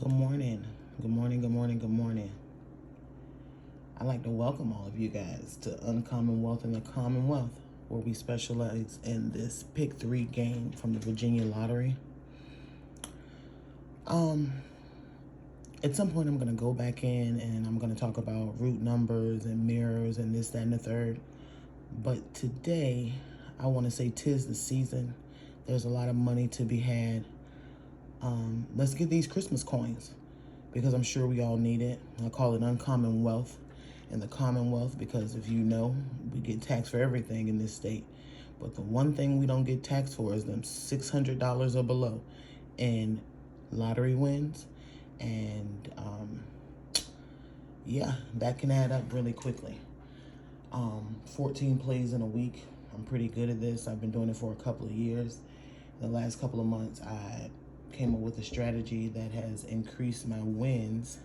Good morning. Good morning, good morning, good morning. I'd like to welcome all of you guys to Uncommon Wealth in the Commonwealth, where we specialize in this Pick3 game from the Virginia Lottery. At some point I'm going to go back in and I'm going to talk about root numbers and mirrors and this, that, and the third. But today, I want to say 'tis the season. There's a lot of money to be had. Let's get these Christmas coins because I'm sure we all need it. I call it Uncommon Wealth in the Commonwealth because if you know, we get taxed for everything in this state. But the one thing we don't get taxed for is them $600 or below in lottery wins. And yeah, that can add up really quickly. 14 plays in a week. I'm pretty good at this. I've been doing it for a couple of years. The last couple of months, I came up with a strategy that has increased my wins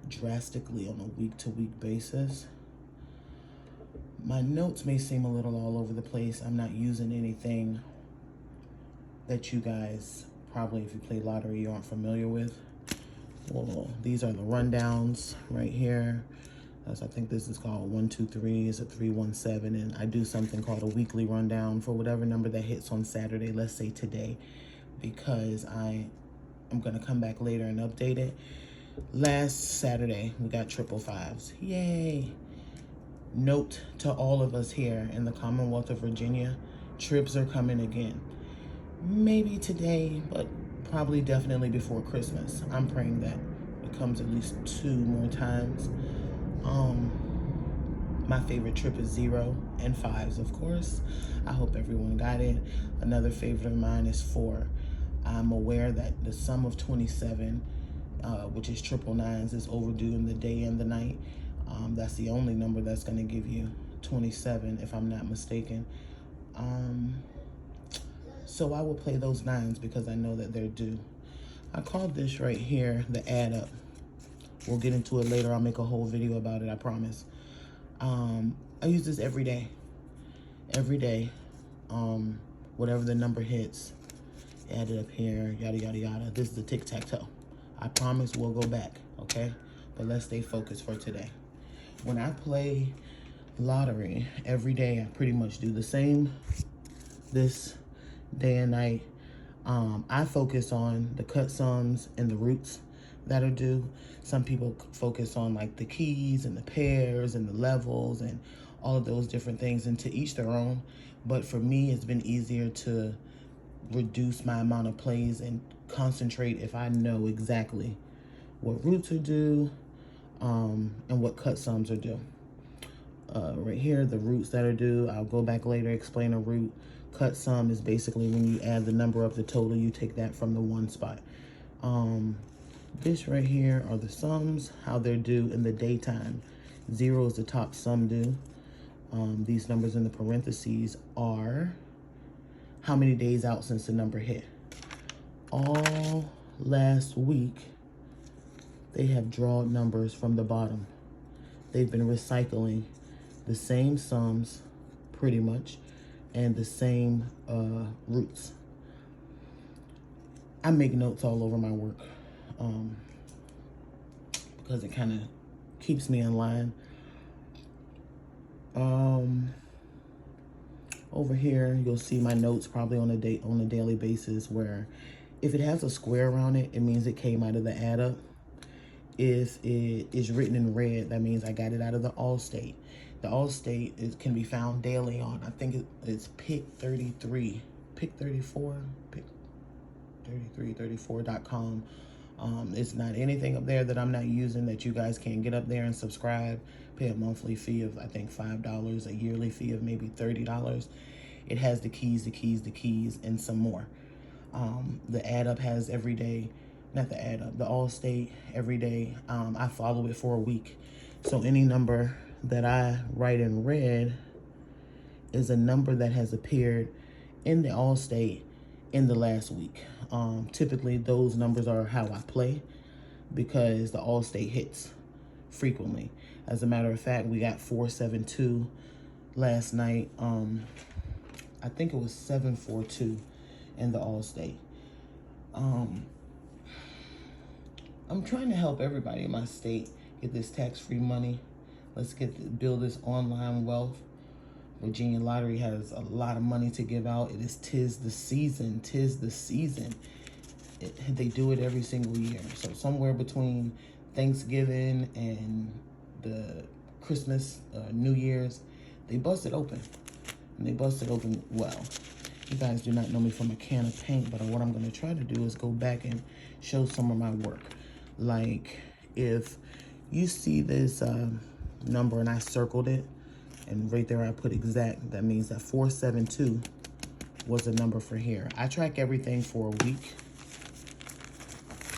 drastically on a week-to-week basis. My notes may seem a little all over the place. I'm not using anything that you guys probably, if you play lottery, you aren't familiar with. Well, these are the rundowns right here. I think this is called 1, 2, 3. It's a 317, and I do something called a weekly rundown for whatever number that hits on Saturday. Let's say today, because I am gonna come back later and update it. Last Saturday we got 555s. Yay! Note to all of us here in the Commonwealth of Virginia, trips are coming again. Maybe today, but probably definitely before Christmas. I'm praying that it comes at least 2 more times. My favorite trip is 0 and 5s, of course. I hope everyone got it. Another favorite of mine is 4. I'm aware that the sum of 27, which is 999s, is overdue in the day and the night. That's the only number that's going to give you 27, if I'm not mistaken. So I will play those 9s because I know that they're due. I called this right here the add up. We'll get into it later. I'll make a whole video about it, I promise. I use this every day. Every day. Whatever the number hits, add it up here, yada, yada, yada. This is the tic-tac-toe. I promise we'll go back, okay? But let's stay focused for today. When I play lottery every day, I pretty much do the same this day and night. I focus on the cut sums and the roots that are due. Some people focus on like the keys and the pairs and the levels and all of those different things, and to each their own. But for me, it's been easier to reduce my amount of plays and concentrate if I know exactly what roots are due and what cut sums are due. Right here, the roots that are due, I'll go back later, explain a root. Cut sum is basically when you add the number of the total, you take that from the one spot. This right here are the sums, how they're due in the daytime. 0 is the top sum due. These numbers in the parentheses are how many days out since the number hit. All last week, they have drawn numbers from the bottom. They've been recycling the same sums, pretty much, and the same roots. I make notes all over my work because it kind of keeps me in line. Over here, you'll see my notes probably on a daily basis, where if it has a square around it, it means it came out of the add up. If it is written in red, that means I got it out of the Allstate. The Allstate can be found daily on, I think it's Pick3, Pick34.com. It's not anything up there that I'm not using that you guys can't get up there and subscribe. Pay a monthly fee of, I think, $5, a yearly fee of maybe $30. It has the keys, and some more. The add up has every day, not the add up, the Allstate every day. I follow it for a week. So any number that I write in red is a number that has appeared in the Allstate in the last week. Typically those numbers are how I play because the Allstate hits frequently. As a matter of fact, we got 472 last night. I think it was 742 in the Allstate. I'm trying to help everybody in my state get this tax-free money. Let's build this online wealth. Virginia Lottery has a lot of money to give out. It is tis the season. Tis the season. They do it every single year. So somewhere between Thanksgiving and the Christmas, New Year's, they bust it open. And they bust it open well. You guys do not know me from a can of paint, but what I'm going to try to do is go back and show some of my work. Like, if you see this number and I circled it, and right there I put exact, that means that 472 was the number for here. I track everything for a week.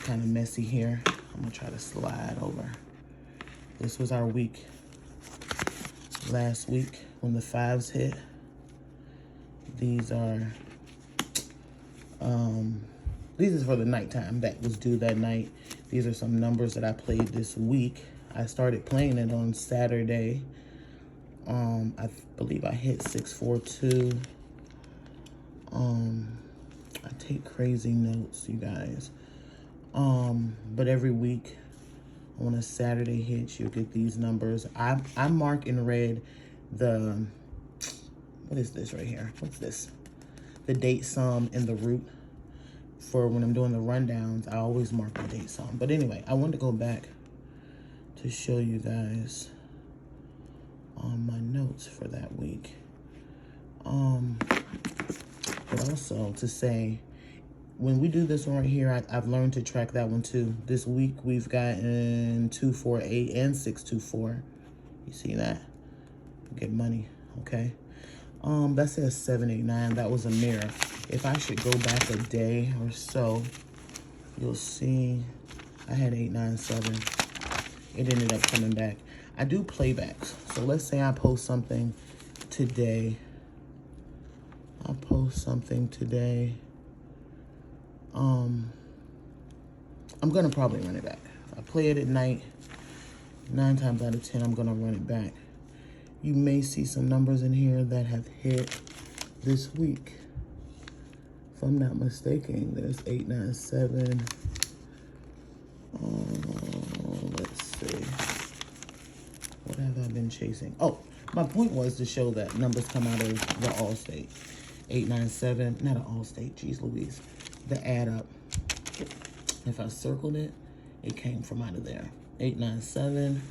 Kind of messy here. I'm going to try to slide over. This was our week. Last week when the 5s hit. These are for the nighttime that was due that night. These are some numbers that I played this week. I started playing it on Saturday. I believe I hit 642. I take crazy notes, you guys. But every week when a Saturday hits, you'll get these numbers. I mark in red the, what is this right here? What's this? The date sum and the root. For when I'm doing the rundowns, I always mark the date sum. But anyway, I wanted to go back to show you guys my notes for that week. But also to say, when we do this one right here, I've learned to track that one too. This week we've gotten 248 and 624. You see that? Get money, okay? That says 789. That was a mirror. If I should go back a day or so, you'll see I had 897. It ended up coming back. I do playbacks. So let's say I post something today. I'm gonna probably run it back. If I play it at night, 9 times out of 10, I'm gonna run it back. You may see some numbers in here that have hit this week. If I'm not mistaken, there's 897. Let's see. What have I been chasing? Oh, my point was to show that numbers come out of the Allstate. 897, not an Allstate, geez Louise. The add up. If I circled it, it came from out of there. 897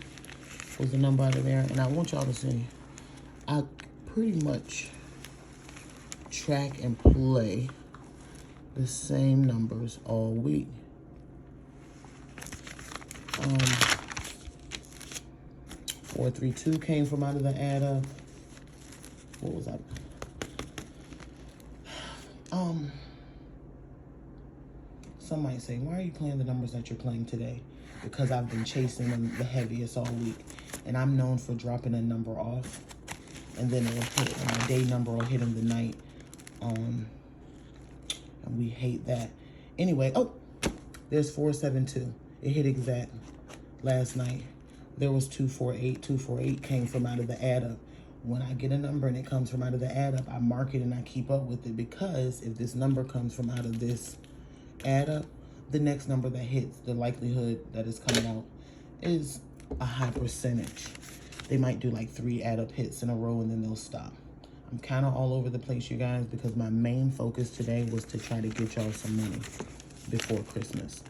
was the number out of there. And I want y'all to see, I pretty much track and play the same numbers all week. 432 came from out of the add up. What was that? Some might say, why are you playing the numbers that you're playing today? Because I've been chasing them the heaviest all week. And I'm known for dropping a number off. And then it'll hit, my day number will hit in the night. And we hate that. Anyway, oh, there's 472. It hit exact last night. There was 248. 248 came from out of the add up. When I get a number and it comes from out of the add up, I mark it and I keep up with it, because if this number comes from out of this add up, the next number that hits, the likelihood that it's coming out is a high percentage. They might do like 3 add up hits in a row and then they'll stop. I'm kind of all over the place, you guys, because my main focus today was to try to get y'all some money before Christmas.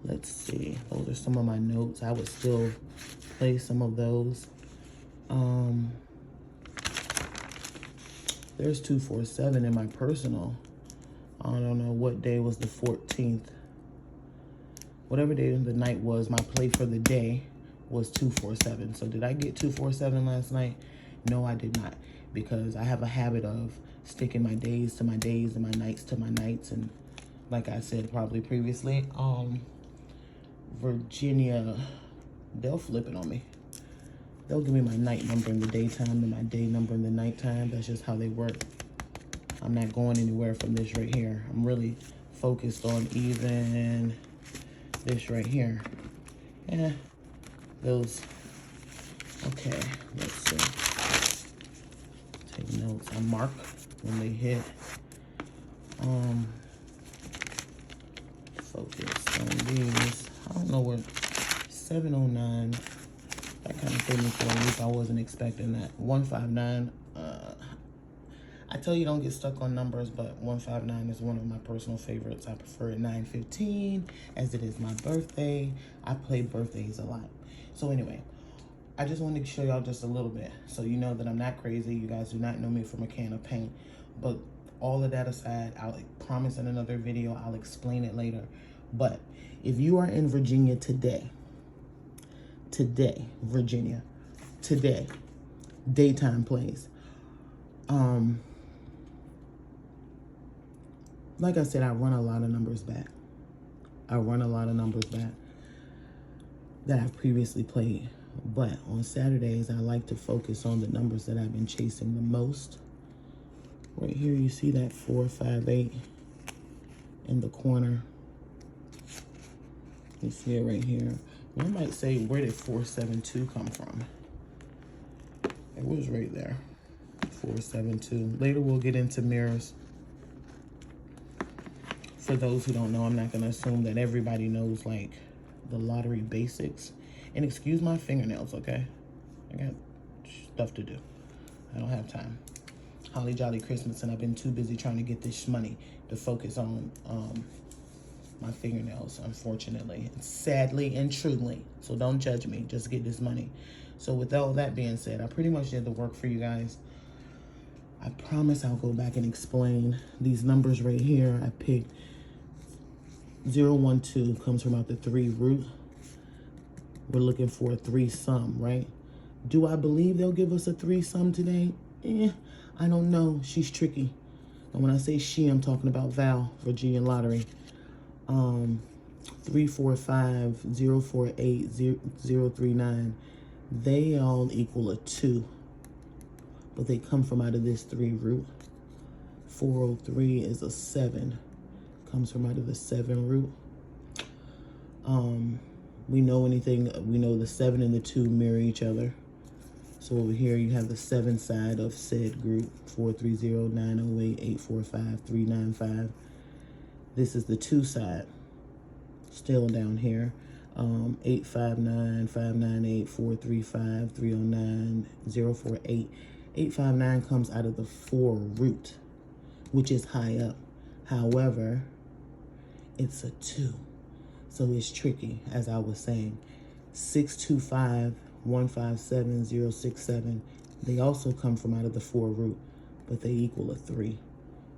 Let's see. Those are some of my notes. I would still play some of those. There's 247 in my personal. I don't know what day was the 14th. Whatever day of the night was, my play for the day was 247. So did I get 247 last night? No, I did not, because I have a habit of sticking my days to my days and my nights to my nights. And like I said probably previously, Virginia, they'll flip it on me. They'll give me my night number in the daytime and my day number in the nighttime. That's just how they work. I'm not going anywhere from this right here. I'm really focused on even this right here. Yeah, those. Okay, let's see. Take notes. I mark when they hit. know what, 709. That kind of threw me for a loop. I wasn't expecting that. 159. I tell you don't get stuck on numbers, but 159 is one of my personal favorites. I prefer it 915 as it is my birthday. I play birthdays a lot. So anyway, I just wanted to show y'all just a little bit so you know that I'm not crazy. You guys do not know me from a can of paint. But all of that aside, I'll promise in another video, I'll explain it later. But if you are in Virginia today, Virginia, today, daytime plays. Like I said, I run a lot of numbers back. I run a lot of numbers back that I've previously played. But on Saturdays, I like to focus on the numbers that I've been chasing the most. Right here, you see that 458 in the corner. You see it right here. One might say, where did 472 come from? It was right there. 472. Later, we'll get into mirrors. For those who don't know, I'm not going to assume that everybody knows, like, the lottery basics. And excuse my fingernails, okay? I got stuff to do. I don't have time. Holly Jolly Christmas, and I've been too busy trying to get this money to focus on my fingernails, unfortunately. Sadly and truly. So don't judge me. Just get this money. So with all that being said, I pretty much did the work for you guys. I promise I'll go back and explain these numbers right here. I picked 012 comes from out the 3 root. We're looking for a 3 sum, right? Do I believe they'll give us a 3 sum today? I don't know. She's tricky. And when I say she, I'm talking about Val, Virginia Lottery. 345, 048, 039. They all equal a 2. But they come from out of this 3 root. 403 is a 7. Comes from out of the 7 root. We know the 7 and the 2 mirror each other. So over here you have the 7 side of said group, 430, 908, 845, 395. This is the 2 side, still down here. 859, 598, 435, 309, 048. 859 comes out of the 4 root, which is high up. However, it's a 2. So it's tricky, as I was saying. 625, 157, 067. They also come from out of the 4 root, but they equal a 3.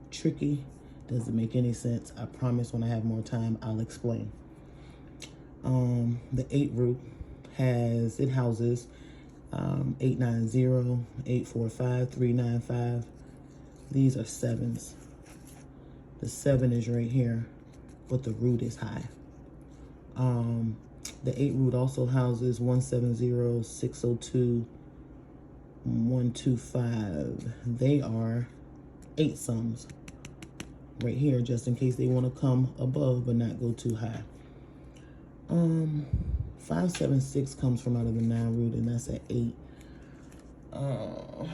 Tricky, doesn't make any sense. I promise when I have more time, I'll explain. The 8 root houses 890, 845, 395. These are 7s. The 7 is right here, but the root is high. The 8 root also houses 170, 602, 125. They are 8 sums right here, just in case they want to come above but not go too high. 576 comes from out of the 9 root, and that's at 8. Let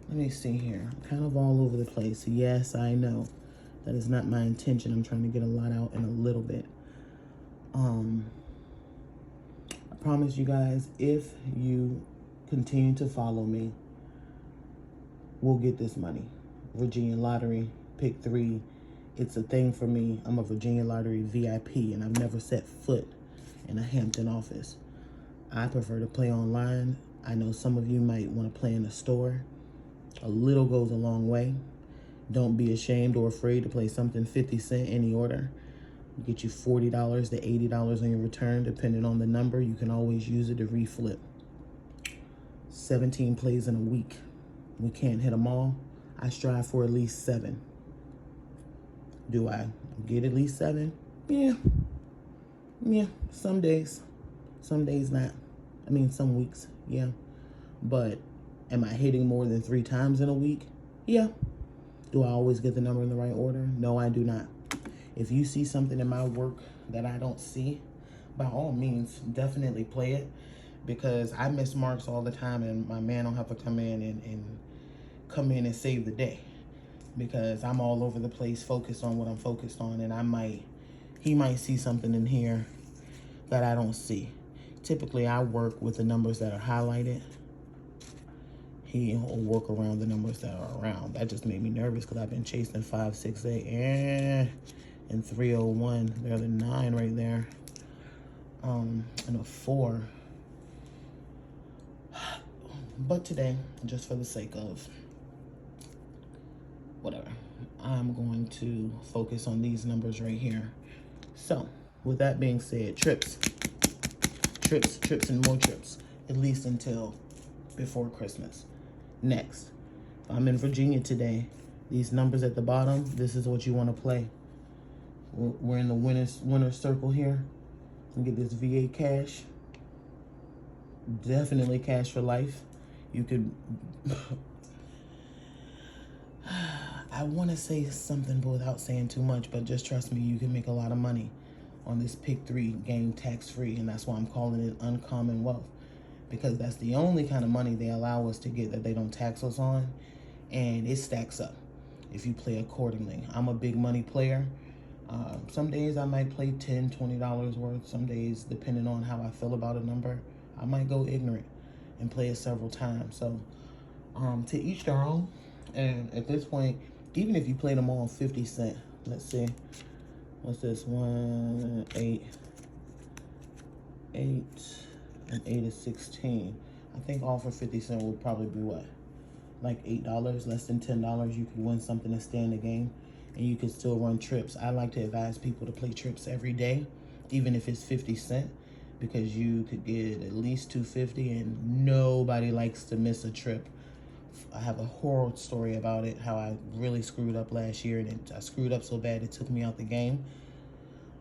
me see here. I'm kind of all over the place. Yes, I know. That is not my intention. I'm trying to get a lot out in a little bit. I promise you guys, if you continue to follow me, we'll get this money. Virginia Lottery, Pick 3. It's a thing for me. I'm a Virginia Lottery VIP, and I've never set foot in a Hampton office. I prefer to play online. I know some of you might want to play in a store. A little goes a long way. Don't be ashamed or afraid to play something 50 cents any order. Get you $40 to $80 on your return, depending on the number. You can always use it to reflip. 17 plays in a week. We can't hit them all. I strive for at least 7. Do I get at least 7? Yeah. Some days not. I mean, some weeks, yeah. But am I hitting more than 3 times in a week? Yeah. Do I always get the number in the right order? No, I do not. If you see something in my work that I don't see, by all means, definitely play it, because I miss marks all the time, and my man don't have to come in and save the day, because I'm all over the place, focused on what I'm focused on, and I might he might see something in here that I don't see. Typically, I work with the numbers that are highlighted. He will work around the numbers that are around. That just made me nervous because I've been chasing 5, 6, 8, and 301. There's a 9 right there. And a 4. But today, just for the sake of whatever, I'm going to focus on these numbers right here. So, with that being said, trips, and more trips, at least until before Christmas. Next, I'm in Virginia today. These numbers at the bottom, this is what you want to play. We're in the winner circle here. And get this VA cash. Definitely cash for life. You could... I want to say something but without saying too much, but just trust me, you can make a lot of money on this Pick3 game tax-free, and that's why I'm calling it uncommon wealth, because that's the only kind of money they allow us to get that they don't tax us on, and it stacks up if you play accordingly. I'm a big money player. Some days I might play $10, $20 worth. Some days, depending on how I feel about a number, I might go ignorant and play it several times. So to each their own. And at this point, even if you play them all 50 cents, let's see, what's this? 1, 8, and 8 is 16. I think all for 50 cents would probably be what? Like $8, less than $10. You could win something and stay in the game, and you could still run trips. I like to advise people to play trips every day, even if it's 50 cents, because you could get at least 250, and nobody likes to miss a trip. I have a horror story about it, how I really screwed up last year, and I screwed up so bad it took me out the game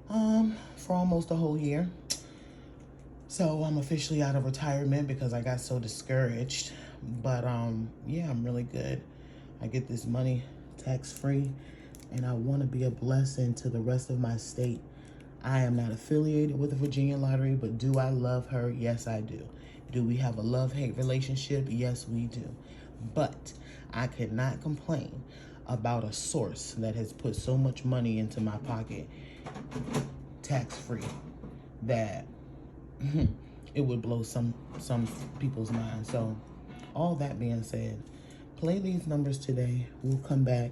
for almost a whole year. So I'm officially out of retirement because I got so discouraged. But yeah, I'm really good. I get this money tax-free, and I want to be a blessing to the rest of my state. I am not affiliated with the Virginia Lottery, but do I love her? Yes, I do. Do we have a love-hate relationship? Yes, we do. But I could not complain about a source that has put so much money into my pocket tax-free that it would blow some people's minds. So all that being said, play these numbers today. We'll come back.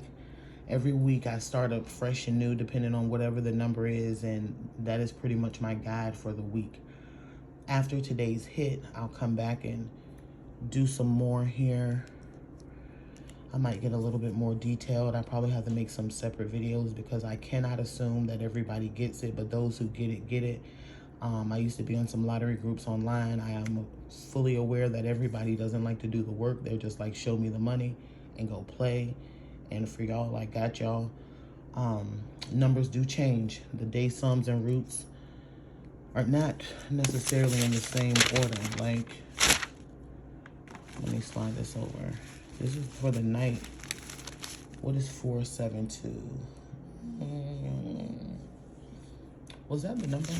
Every week I start up fresh and new depending on whatever the number is, and that is pretty much my guide for the week. After today's hit, I'll come back and do some more here. I might get a little bit more detailed. I probably have to make some separate videos because I cannot assume that everybody gets it, but those who get it, get it. I used to be on some lottery groups online. I am fully aware that everybody doesn't like to do the work. They're just like, show me the money and go play. And for y'all, I got y'all. Numbers do change. The day sums and roots are not necessarily in the same order. Like, let me slide this over. This is for the night. What is 472? Was that the number?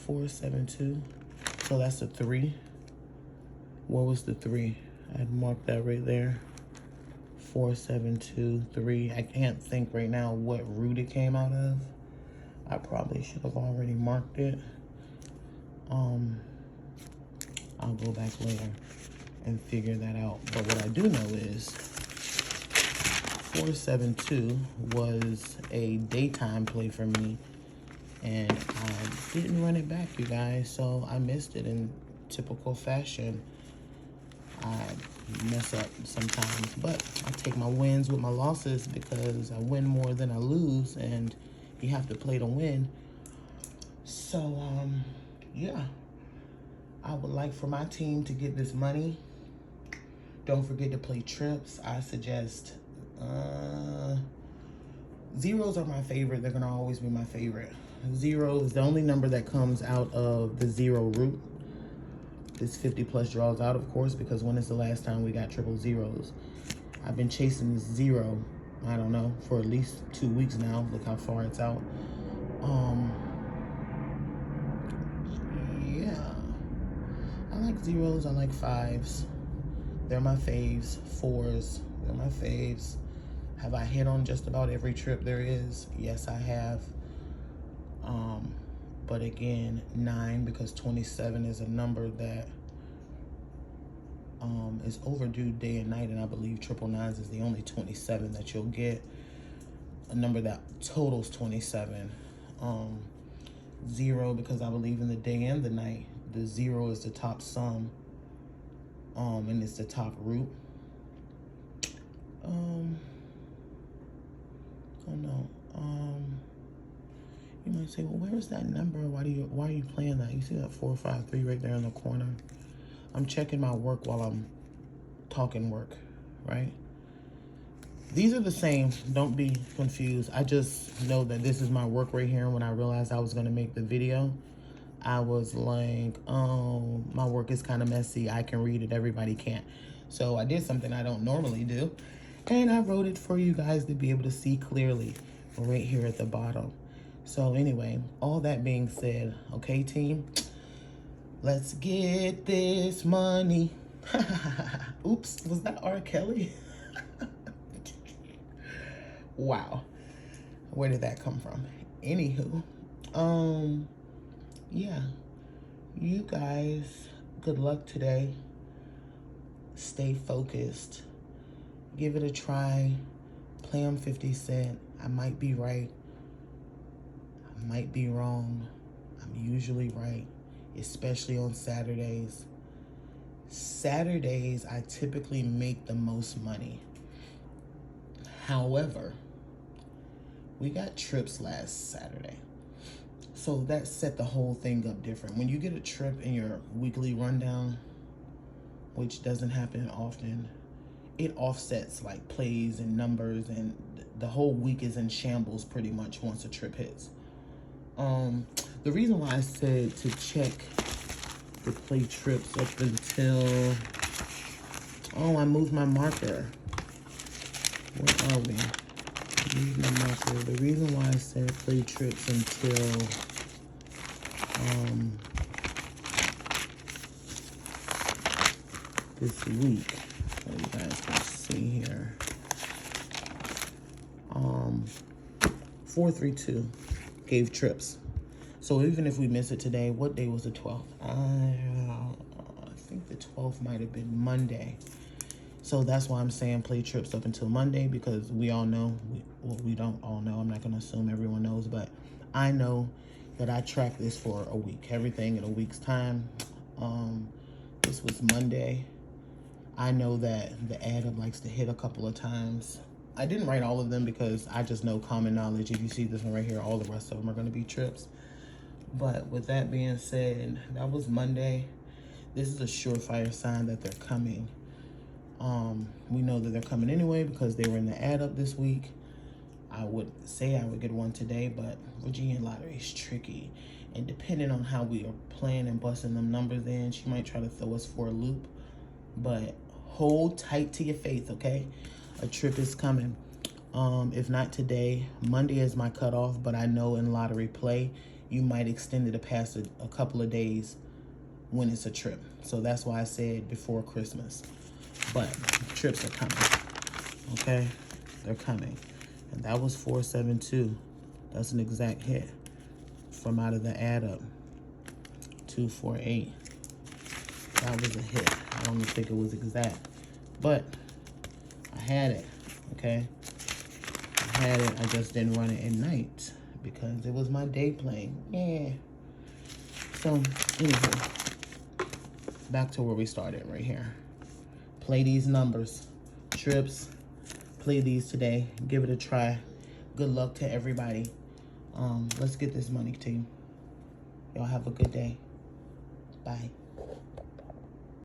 472. So that's the 3. What was the 3? I'd mark that right there. 4723. I can't think right now what root it came out of. I probably should have already marked it. I'll go back later and figure that out. But what I do know is 472 was a daytime play for me, and I didn't run it back, you guys, so I missed it in typical fashion. I mess up sometimes, but I take my wins with my losses because I win more than I lose, and you have to play to win. So, yeah. I would like for my team to get this money. Don't forget to play trips. I suggest zeros are my favorite. They're gonna always be my favorite. 0 is the only number that comes out of the 0 root. This 50 plus draws out, of course, because when is the last time we got triple zeros? I've been chasing this 0, I don't know, for at least 2 weeks now. Look how far it's out. Yeah. I like zeros, I like 5s. They're my faves. 4s, they're my faves. Have I hit on just about every trip there is? Yes, I have. But again, 9, because 27 is a number that is overdue day and night, and I believe 999s is the only 27 that you'll get. A number that totals 27. 0, because I believe in the day and the night. The 0 is the top sum, and it's the top root. Oh no. You might say, well, where is that number? Why are you playing that? You see that 453 right there in the corner? I'm checking my work while I'm talking work, right? These are the same. Don't be confused. I just know that this is my work right here. When I realized I was going to make the video, I was like, oh, my work is kind of messy. I can read it. Everybody can't. So I did something I don't normally do. And I wrote it for you guys to be able to see clearly right here at the bottom. So anyway, all that being said, okay, team, let's get this money. Oops, was that R. Kelly? Wow, where did that come from? Anywho, yeah, you guys, good luck today. Stay focused. Give it a try. Play on 50 Cent. I might be right. I might be wrong. I'm usually right, especially on Saturdays. Saturdays, I typically make the most money. However, we got trips last Saturday. So that set the whole thing up different. When you get a trip in your weekly rundown, which doesn't happen often, it offsets like plays and numbers, and the whole week is in shambles pretty much once a trip hits. The reason why I said to check the play trips up until, oh, I moved my marker. Where are we? I moved my marker. The reason why I said play trips until this week, so you guys can see here. 432 gave trips. So even if we miss it today, what day was the 12th? I think the 12th might have been Monday. So that's why I'm saying play trips up until Monday, because we all know, well, we don't all know, I'm not going to assume everyone knows, but I know that I track this for a week, everything in a week's time. This was Monday. I know that the add up likes to hit a couple of times. I didn't write all of them because I just know common knowledge. If you see this one right here, all the rest of them are going to be trips. But with that being said, that was Monday. This is a surefire sign that they're coming. We know that they're coming anyway because they were in the add up this week. I would say I would get one today, but Virginia lottery is tricky. And depending on how we are playing and busting them numbers in, she might try to throw us for a loop. But hold tight to your faith, okay? A trip is coming. If not today, Monday is my cutoff, but I know in lottery play, you might extend it past a couple of days when it's a trip. So that's why I said before Christmas. But trips are coming, okay? They're coming. And that was 472. That's an exact hit from out of the add up. 248. That was a hit. I don't think it was exact, but I had it, okay? I had it, I just didn't run it at night because it was my day playing, yeah. So, anyway, back to where we started right here. Play these numbers, trips, play these today, give it a try. Good luck to everybody. Let's get this money, team. Y'all have a good day. Bye.